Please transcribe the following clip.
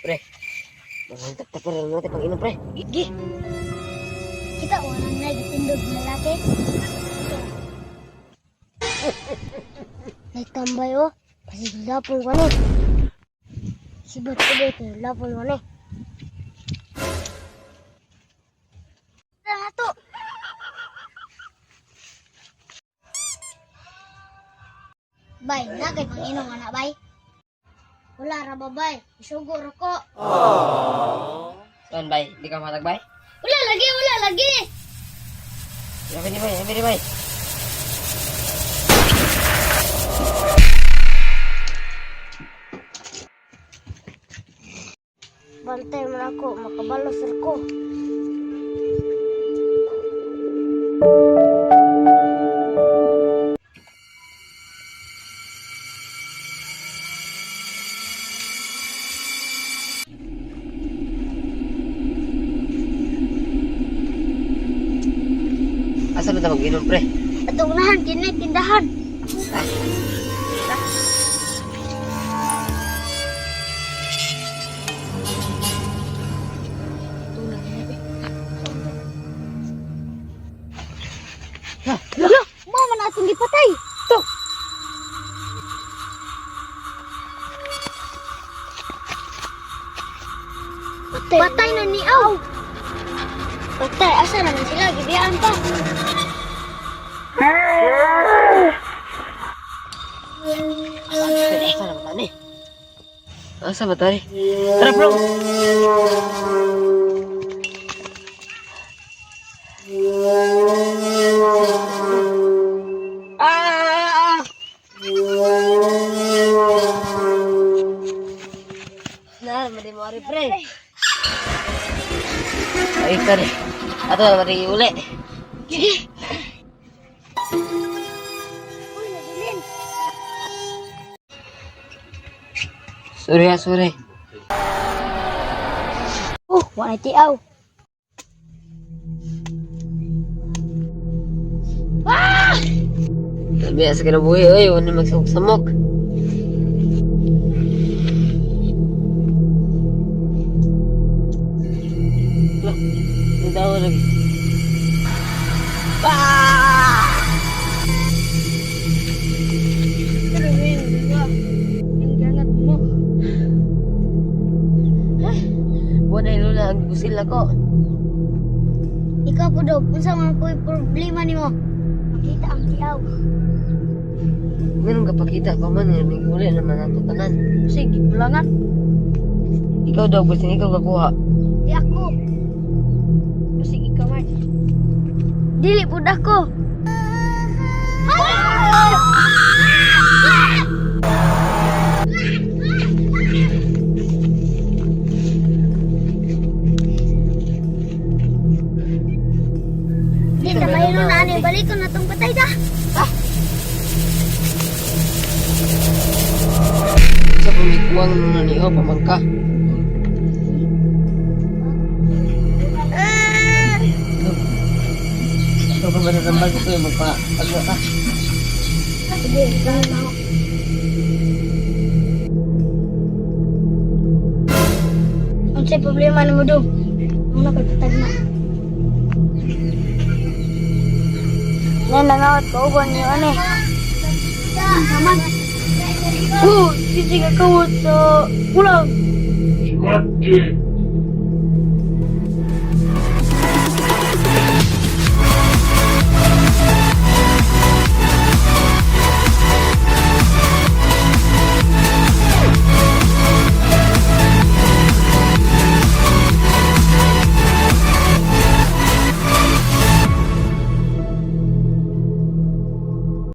Pre, mantap tak rin natin pag inom, pre. Gigi. Kita orang na gitindog na lalaki. Nagtambay oh. Kasi lapon ka na. Sibot ko dito, lapon ka na. Tara nga to. Bay, nagay pang inom nga na, bay. Wala ra ba, bay? Isugo ra ko. Saan, bay? Di ka matag, bay? Wala lagi, wala lagi. Yabi ni, bay. Bantay mo na ako, makabalos ko. Asa ba ta mag-inom, pre? Atong unahan, kinay tindahan. Lalo, mau man atong gipatay. To. Patay na ni Aw. Patay, asa naman sila? Gibiyaan pa. Asa ba tani? Tara, bro. Nah, mari mari pre. Ay, tari. Ato, mari uli. Uy, nadilin. Sorry. Wala tiaw. Biasa ka na buhay, oy. Huwag na magsamok-samok. Lah, ang tawa lagi. Buwan na lula, ang gusil ako. Ikaw po daw, unsa man po problema nimo? Makita ang tiaw. Ganun kapakita pa man, yung uli naman ang tutanan. Sige, pulangan. Ikaw daw, gusto ikaw kakuha. Di ako. Sige ka man. Dili po ko. Di na kayo nung nanay, balik ko na itong patay ka. Sa pumikuang nung naniho, pamangka. Ikaw pa ba natambal ko yung magpa-agwa ka? Sige, gawin mo. Ang sa'y problema na mo doon. Muna kay patag na. Yan, nangawat ko uban niyo, ano eh. Naman. Sige ka kawat sa kulang.